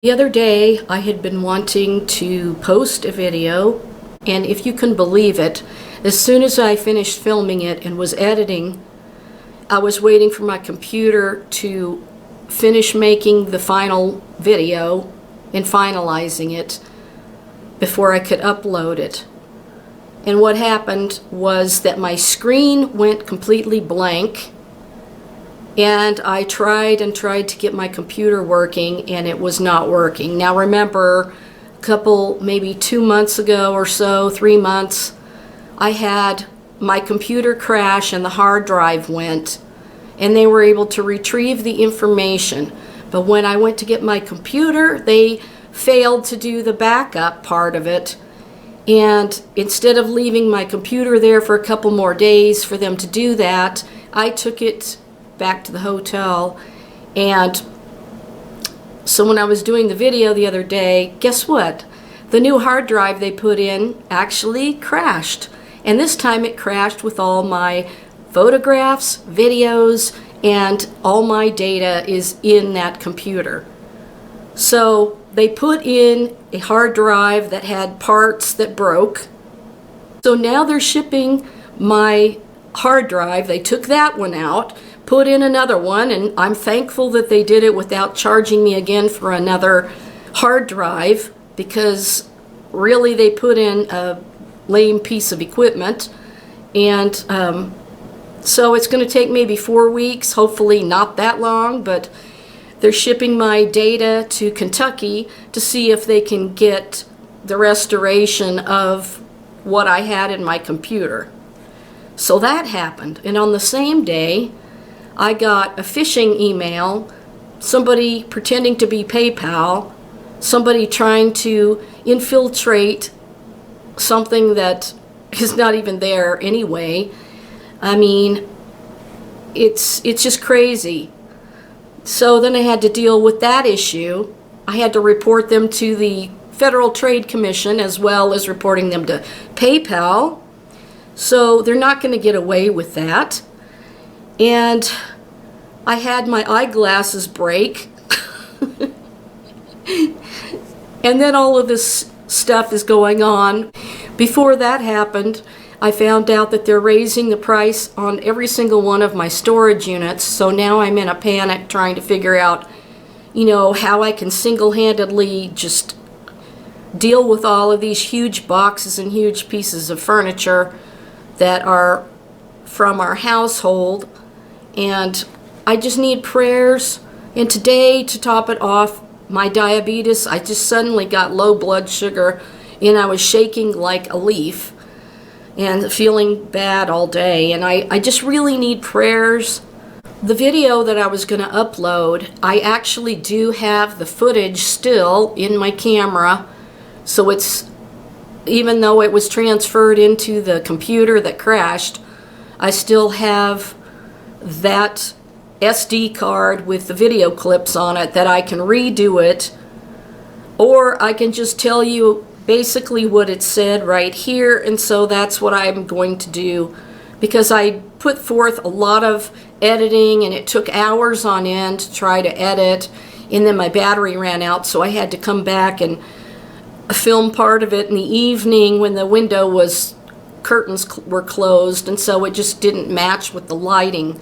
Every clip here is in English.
The other day, I had been wanting to post a video, and if you can believe it, as soon as I finished filming it and was editing, I was waiting for my computer to finish making the final video and finalizing it before I could upload it. And what happened was that my screen went completely blank, and I tried and tried to get my computer working, and it was not working. Now remember, a couple, maybe 2 months ago or so, 3 months, I had my computer crash and the hard drive went, and they were able to retrieve the information. But when I went to get my computer, they failed to do the backup part of it. And instead of leaving my computer there for a couple more days for them to do that, I took it back to the hotel. And so when I was doing the video the other day, guess what? The new hard drive they put in actually crashed. And this time it crashed with all my photographs, videos, and all my data is in that computer. So they put in a hard drive that had parts that broke. So now they're shipping my hard drive. They took that one out, put in another one, and I'm thankful that they did it without charging me again for another hard drive, because really they put in a lame piece of equipment. And so it's going to take maybe 4 weeks, hopefully not that long, but they're shipping my data to Kentucky to see if they can get the restoration of what I had in my computer. So that happened. And on the same day, I got a phishing email, somebody pretending to be PayPal, somebody trying to infiltrate something that is not even there anyway. I mean, it's just crazy. So then I had to deal with that issue. I had to report them to the Federal Trade Commission as well as reporting them to PayPal. So they're not going to get away with that. And I had my eyeglasses break. And then all of this stuff is going on. Before that happened, I found out that they're raising the price on every single one of my storage units. So now I'm in a panic trying to figure out, how I can single-handedly just deal with all of these huge boxes and huge pieces of furniture that are from our household. And I just need prayers. And today, to top it off, my diabetes, I just suddenly got low blood sugar, and I was shaking like a leaf and feeling bad all day. And I just really need prayers. The video that I was going to upload, I actually do have the footage still in my camera. So it's, even though it was transferred into the computer that crashed, I still have that SD card with the video clips on it that I can redo it, or I can just tell you basically what it said right here. And so that's what I'm going to do, because I put forth a lot of editing and it took hours on end to try to edit, and then my battery ran out, so I had to come back and film part of it in the evening when the curtains were closed, and so it just didn't match with the lighting.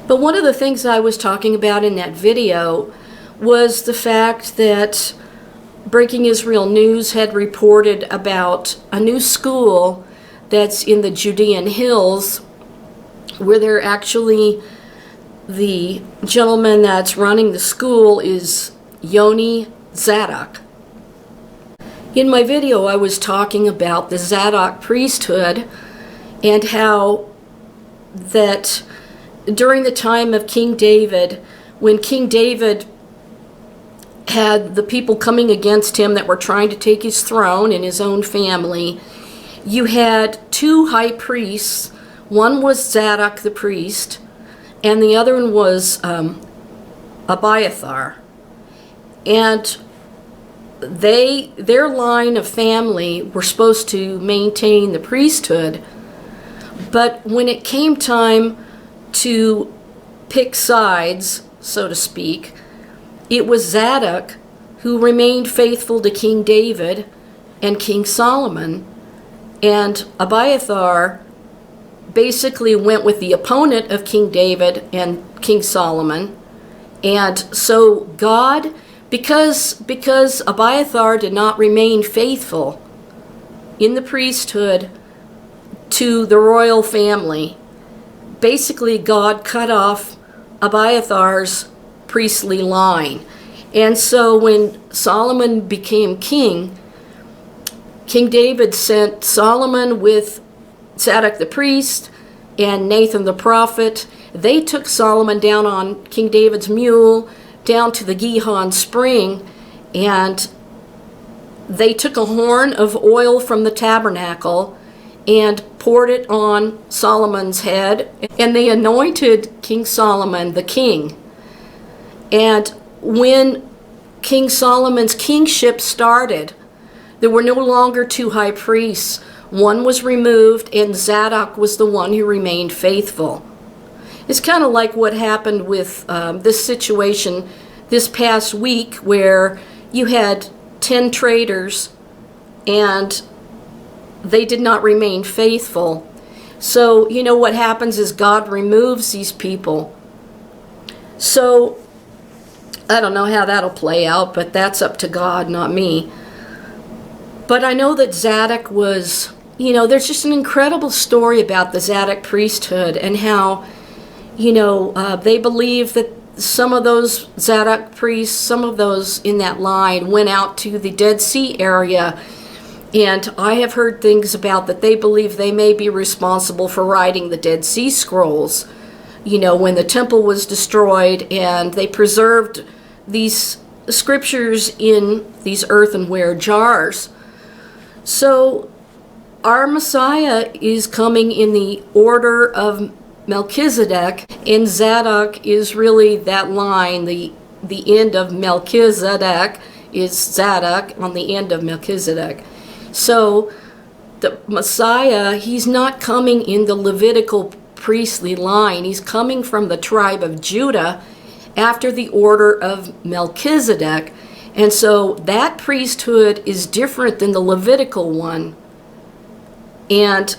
But one of the things I was talking about in that video was the fact that Breaking Israel News had reported about a new school that's in the Judean hills, where they're actually, the gentleman that's running the school is YONI Zadok. In my video, I was talking about the Zadok priesthood and how that during the time of King David, when King David had the people coming against him that were trying to take his throne and his own family, you had two high priests. One was Zadok the priest, and the other one was Abiathar. And their line of family were supposed to maintain the priesthood, but when it came time to pick sides, so to speak, it was Zadok who remained faithful to King David and King Solomon, and Abiathar basically went with the opponent of King David and King Solomon. And so God, because Abiathar did not remain faithful in the priesthood to the royal family, basically God cut off Abiathar's priestly line. And so when Solomon became king, King David sent Solomon with Zadok the priest and Nathan the prophet. They took Solomon down on King David's mule down to the Gihon spring, and they took a horn of oil from the tabernacle and poured it on Solomon's head, and they anointed King Solomon the king. And when King Solomon's kingship started, there were no longer two high priests. One was removed, and Zadok was the one who remained faithful. It's kind of like what happened with this situation this past week, where you had 10 traitors and they did not remain faithful. So, you know, what happens is God removes these people. So, I don't know how that'll play out, but that's up to God, not me. But I know that Zadok was, you know, there's just an incredible story about the Zadok priesthood and how, you know, they believe that some of those Zadok priests, some of those in that line went out to the Dead Sea area. And I have heard things about that they believe they may be responsible for writing the Dead Sea Scrolls, you know, when the temple was destroyed, and they preserved these scriptures in these earthenware jars. So our Messiah is coming in the order of Melchizedek, and Zadok is really that line. The end of Melchizedek is Zadok on the end of Melchizedek. So the Messiah, he's not coming in the Levitical priestly line. He's coming from the tribe of Judah after the order of Melchizedek. And so that priesthood is different than the Levitical one. And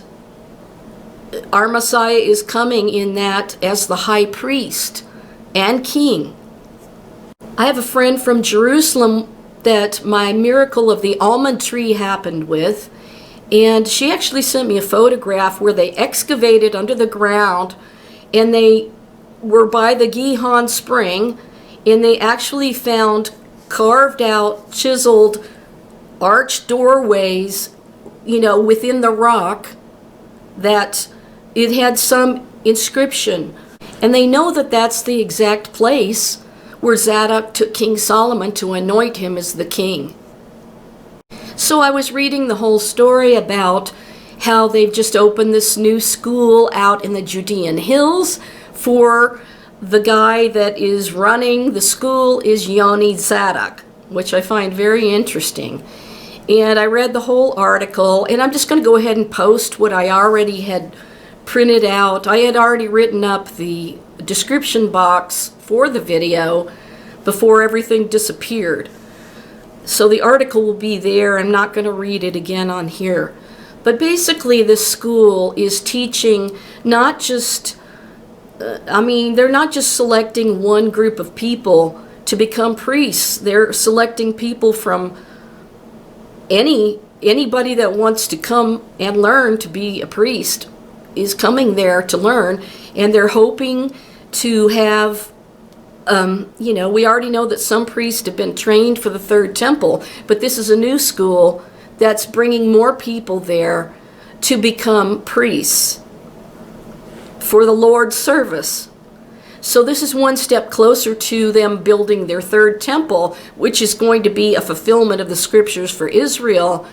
our Messiah is coming in that as the high priest and king. I have a friend from Jerusalem that my miracle of the almond tree happened with, and she actually sent me a photograph where they excavated under the ground, and they were by the Gihon spring, and they actually found carved out, chiseled arched doorways, you know, within the rock, that it had some inscription. And they know that that's the exact place where Zadok took King Solomon to anoint him as the king. So I was reading the whole story about how they've just opened this new school out in the Judean hills for the guy that is running the school is YONI Zadok, which I find very interesting. And I read the whole article, and I'm just going to go ahead and post what I already had printed out. I had already written up the description box for the video before everything disappeared. So the article will be there. I'm not going to read it again on here. But basically this school is teaching not just, they're not just selecting one group of people to become priests. They're selecting people from anybody that wants to come and learn to be a priest is coming there to learn, and they're hoping to have, we already know that some priests have been trained for the third temple, but this is a new school that's bringing more people there to become priests for the Lord's service. So this is one step closer to them building their third temple, which is going to be a fulfillment of the scriptures for Israel,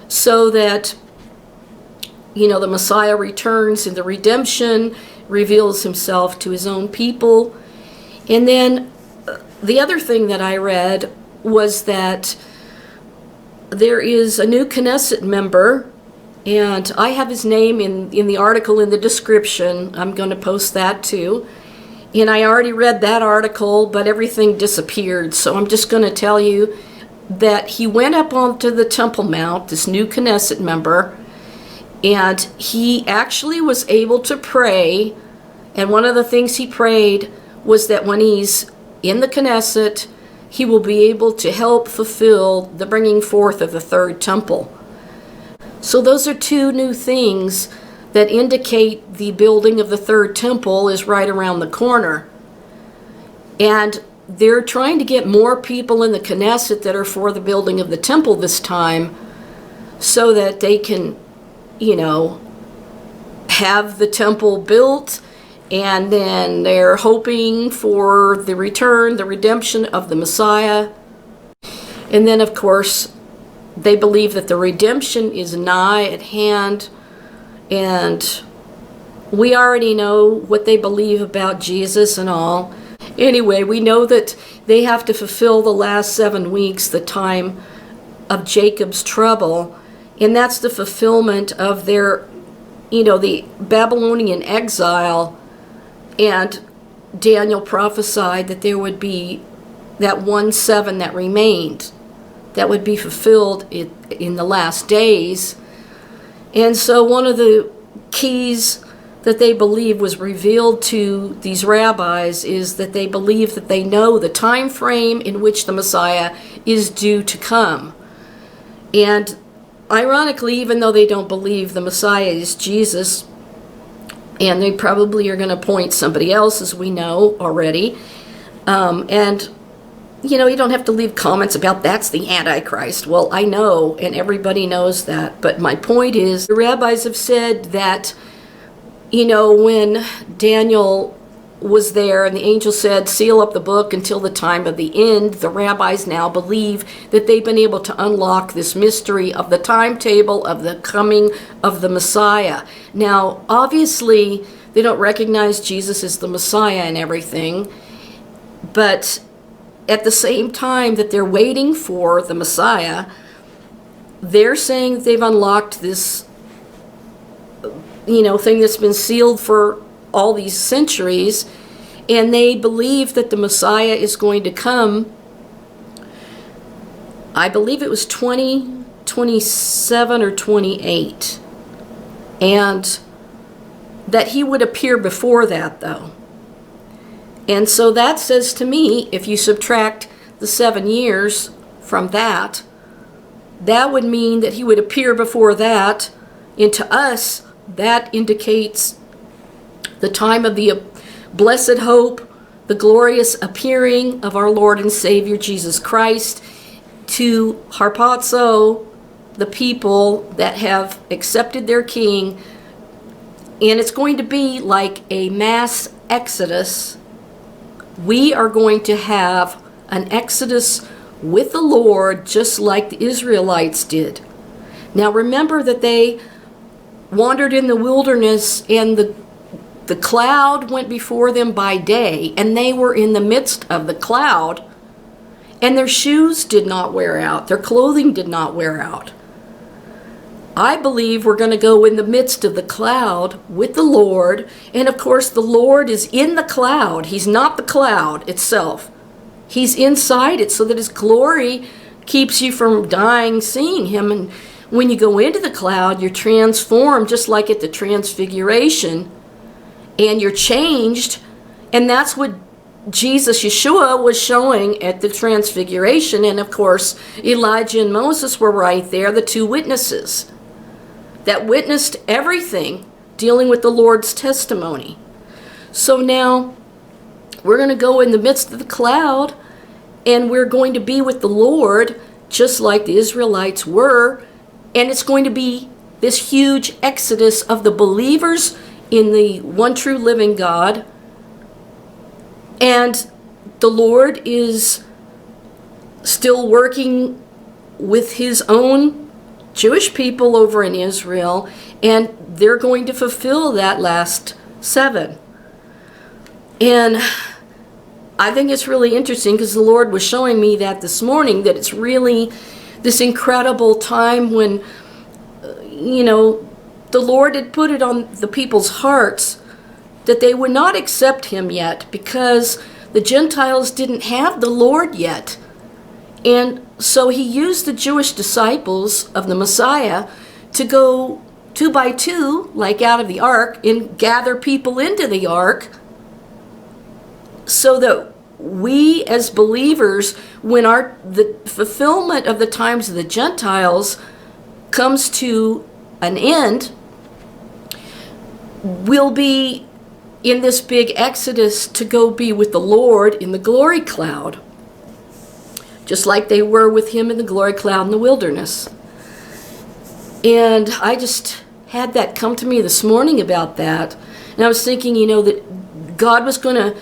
so that, the Messiah returns in the redemption, reveals himself to his own people. And then the other thing that I read was that there is a new KNESSET member, and I have his name in the article in the description. I'm going to post that too. And I already read that article, but everything disappeared. So I'm just going to tell you that he went up onto the Temple Mount, this new Knesset member, and he actually was able to pray. And one of the things he prayed was that when he's in the Knesset, he will be able to help fulfill the bringing forth of the third temple. So those are two new things that indicate the building of the third temple is right around the corner. And they're trying to get more people in the Knesset that are for the building of the temple this time so that they can, have the temple built, and then they're hoping for the return, the redemption of the Messiah. And then, of course, they believe that the redemption is nigh at hand, and we already know what they believe about Jesus and all. Anyway, we know that they have to fulfill the last 7 weeks, the time of Jacob's trouble, and that's the fulfillment of their, the Babylonian exile. And Daniel prophesied that there would be that 1/7 that remained, that would be fulfilled in the last days. And so one of the keys that they believe was revealed to these rabbis is that they believe that they know the time frame in which the Messiah is due to come. And ironically, even though they don't believe the Messiah is Jesus, and they probably are going to appoint somebody else, as we know already, and you don't have to leave comments about that's the Antichrist. Well, I know, and everybody knows that. But my point is, the rabbis have said that, when Daniel was there and the angel said, seal up the book until the time of the end, the rabbis now believe that they've been able to unlock this mystery of the timetable of the coming of the Messiah. Now, obviously, they don't recognize Jesus as the Messiah and everything, but at the same time that they're waiting for the Messiah, they're saying that they've unlocked this, thing that's been sealed for all these centuries, and they believe that the Messiah is going to come. I believe it was 2027 or 28, and that he would appear before that, though. And so that says to me, if you subtract the 7 years from that, that would mean that he would appear before that. And to us, that indicates the time of the blessed hope, the glorious appearing of our Lord and Savior Jesus Christ to harpazo, the people that have accepted their King. And it's going to be like a mass exodus. We are going to have an exodus with the Lord, just like the Israelites did. Now remember that they wandered in the wilderness, and the cloud went before them by day, and they were in the midst of the cloud, and their shoes did not wear out, their clothing did not wear out. I believe we're going to go in the midst of the cloud with the Lord, and of course the Lord is in the cloud. He's not the cloud itself. He's inside it, so that his glory keeps you from dying seeing him. And when you go into the cloud, you're transformed, just like at the Transfiguration, and you're changed. And that's what Jesus, Yeshua, was showing at the Transfiguration. And of course, Elijah and Moses were right there, the two witnesses that witnessed everything dealing with the Lord's testimony. So now we're going to go in the midst of the cloud, and we're going to be with the Lord just like the Israelites were. And it's going to be this huge exodus of the believers in the one true living God. And the Lord is still working with his own Jewish people over in Israel, and they're going to fulfill that last 7. And I think it's really interesting, because the Lord was showing me that this morning, that it's really this incredible time when, the Lord had put it on the people's hearts that they would not accept him yet because the Gentiles didn't have the Lord yet. And so he used the Jewish disciples of the Messiah to go 2 by 2, like out of the ark, and gather people into the ark so that we as believers, when the fulfillment of the times of the Gentiles comes to an end, we'll be in this big exodus to go be with the Lord in the glory cloud, just like they were with him in the glory cloud in the wilderness. And I just had that come to me this morning about that. And I was thinking, that God was going to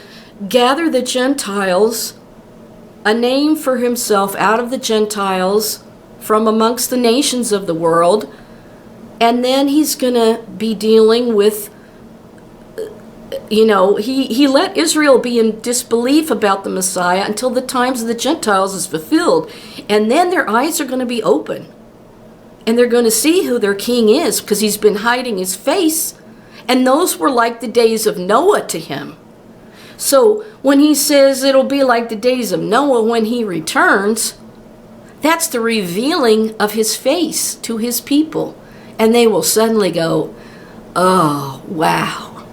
gather the Gentiles, a name for himself out of the Gentiles from amongst the nations of the world, and then he's going to be dealing with, he let Israel be in disbelief about the Messiah until the times of the Gentiles is fulfilled. And then their eyes are going to be open. And they're going to see who their king is, because he's been hiding his face. And those were like the days of Noah to him. So when he says it'll be like the days of Noah when he returns, that's the revealing of his face to his people. And they will suddenly go, oh, wow,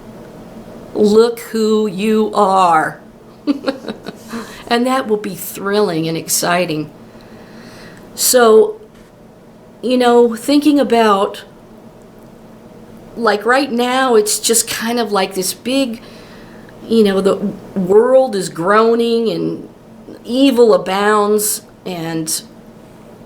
look who you are. And that will be thrilling and exciting. So, thinking about, like right now, it's just kind of like this big, the world is groaning and evil abounds, and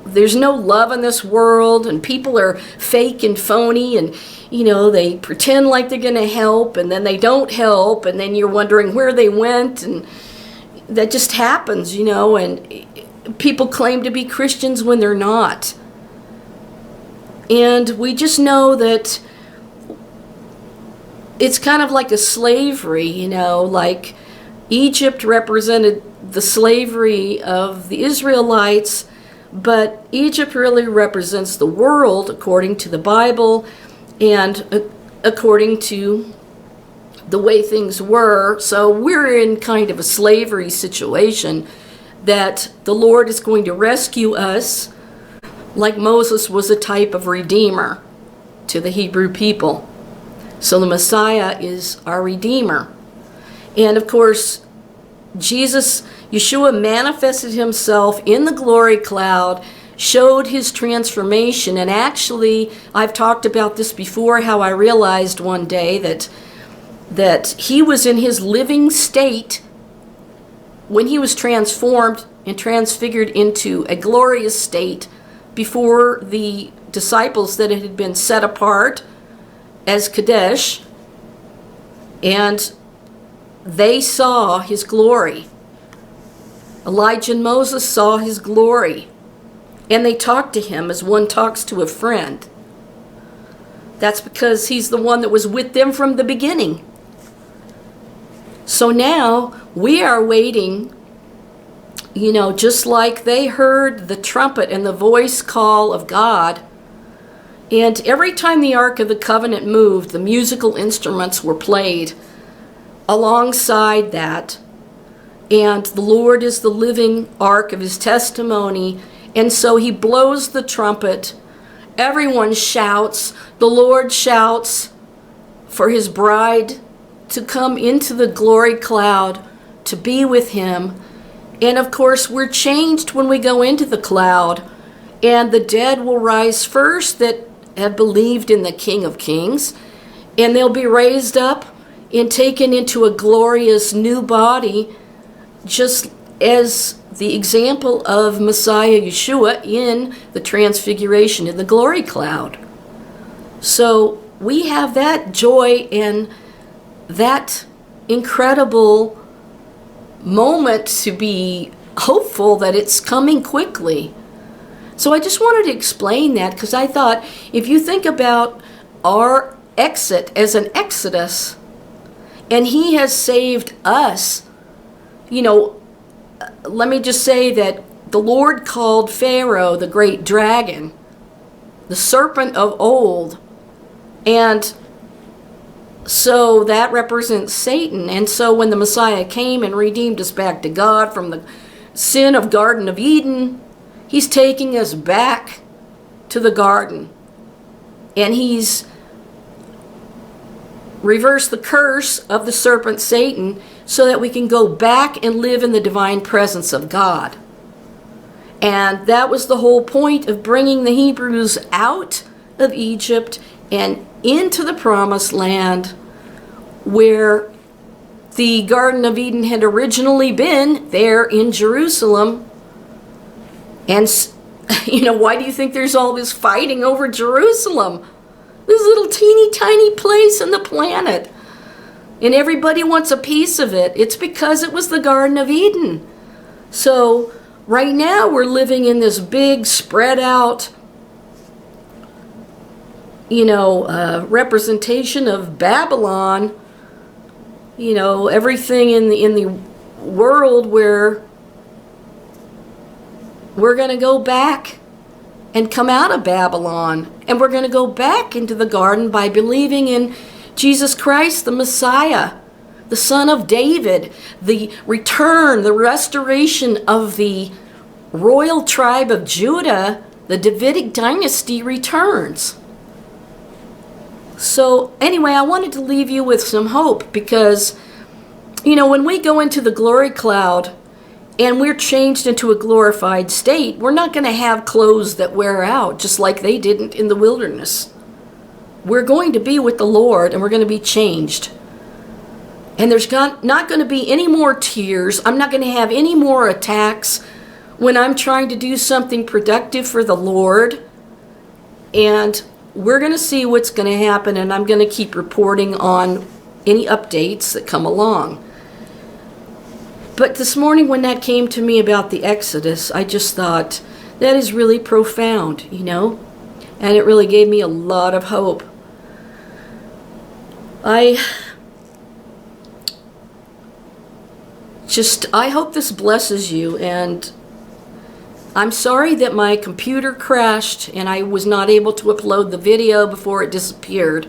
there's no love in this world, and people are fake and phony, and they pretend like they're going to help, and then they don't help, and then you're wondering where they went, and that just happens, and people claim to be Christians when they're not. And we just know that it's kind of like a slavery, like Egypt represented the slavery of the Israelites, but Egypt really represents the world according to the Bible and according to the way things were. So we're in kind of a slavery situation that the Lord is going to rescue us, like Moses was a type of redeemer to the Hebrew people. So the Messiah is our redeemer. And of course, Yeshua manifested himself in the glory cloud, showed his transformation. And actually, I've talked about this before, how I realized one day that he was in his living state when he was transformed and transfigured into a glorious state before the disciples that had been set apart as Kadesh, and they saw his glory. Elijah and Moses saw his glory, and they talked to him as one talks to a friend. That's because he's the one that was with them from the beginning. So now we are waiting, just like they heard the trumpet and the voice call of God. And every time the Ark of the Covenant moved, the musical instruments were played alongside that. And the Lord is the living ark of his testimony. And so he blows the trumpet. Everyone shouts. The Lord shouts for his bride to come into the glory cloud to be with him. And of course, we're changed when we go into the cloud. And the dead will rise first that have believed in the King of Kings. And they'll be raised up and taken into a glorious new body, just as the example of Messiah Yeshua in the transfiguration in the glory cloud. So we have that joy and that incredible moment to be hopeful that it's coming quickly. So I just wanted to explain that, because I thought if you think about our exit as an exodus, and he has saved us, let me just say that the Lord called Pharaoh the great dragon, the serpent of old, and So that represents Satan. And so when the Messiah came and redeemed us back to God from the sin of Garden of Eden, he's taking us back to the garden. And he's reversed the curse of the serpent Satan so that we can go back and live in the divine presence of God. And that was the whole point of bringing the Hebrews out of Egypt and into the promised land, where the Garden of Eden had originally been, there in Jerusalem. And, why do you think there's all this fighting over Jerusalem? This little teeny tiny place on the planet. And everybody wants a piece of it. It's because it was the Garden of Eden. So right now we're living in this big spread out representation of Babylon, everything in the world where we're going to go back and come out of Babylon, and we're going to go back into the garden by believing in Jesus Christ, the Messiah, the Son of David, the return, the restoration of the royal tribe of Judah. The Davidic dynasty returns. So anyway, I wanted to leave you with some hope, because, when we go into the glory cloud and we're changed into a glorified state, we're not going to have clothes that wear out, just like they didn't in the wilderness. We're going to be with the Lord, and we're going to be changed. And there's not going to be any more tears. I'm not going to have any more attacks when I'm trying to do something productive for the Lord. And we're going to see what's going to happen, and I'm going to keep reporting on any updates that come along. But this morning when that came to me about the Exodus, I just thought, that is really profound, and it really gave me a lot of hope. I hope this blesses you, and I'm sorry that my computer crashed and I was not able to upload the video before it disappeared.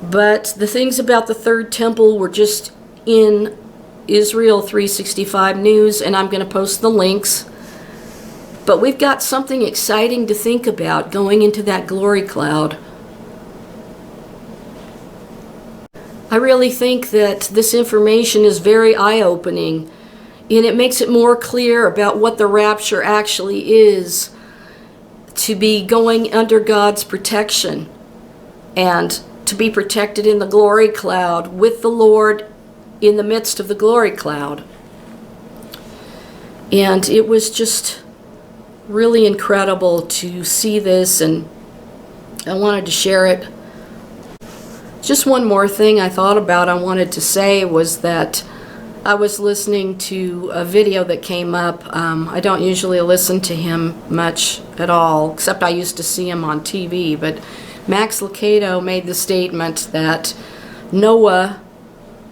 But the things about the third temple were just in Israel 365 News, and I'm going to post the links. But we've got something exciting to think about going into that glory cloud. I really think that this information is very eye-opening, and it makes it more clear about what the rapture actually is, to be going under God's protection and to be protected in the glory cloud with the Lord in the midst of the glory cloud. And it was just really incredible to see this, and I wanted to share it. Just one more thing I thought about, I wanted to say, was that I was listening to a video that came up. I don't usually listen to him much at all, except I used to see him on TV. But Max Lucado made the statement that Noah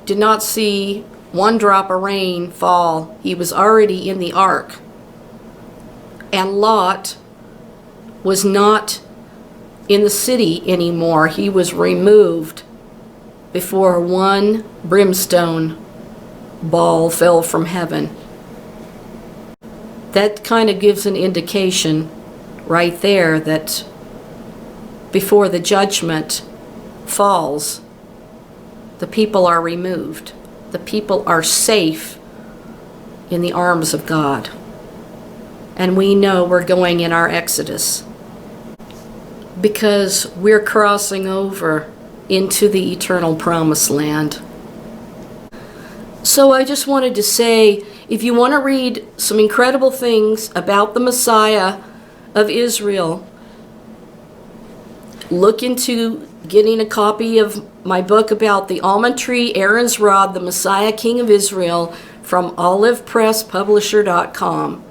did not see one drop of rain fall. He was already in the ark. And Lot was not in the city anymore. He was removed before one brimstone ball fell from heaven. That kind of gives an indication right there that before the judgment falls, the people are removed. The people are safe in the arms of God. And we know we're going in our Exodus, because we're crossing over into the eternal promised land. So I just wanted to say, if you want to read some incredible things about the Messiah of Israel, look into getting a copy of my book about the almond tree, Aaron's rod, the Messiah King of Israel, from olivepresspublisher.com.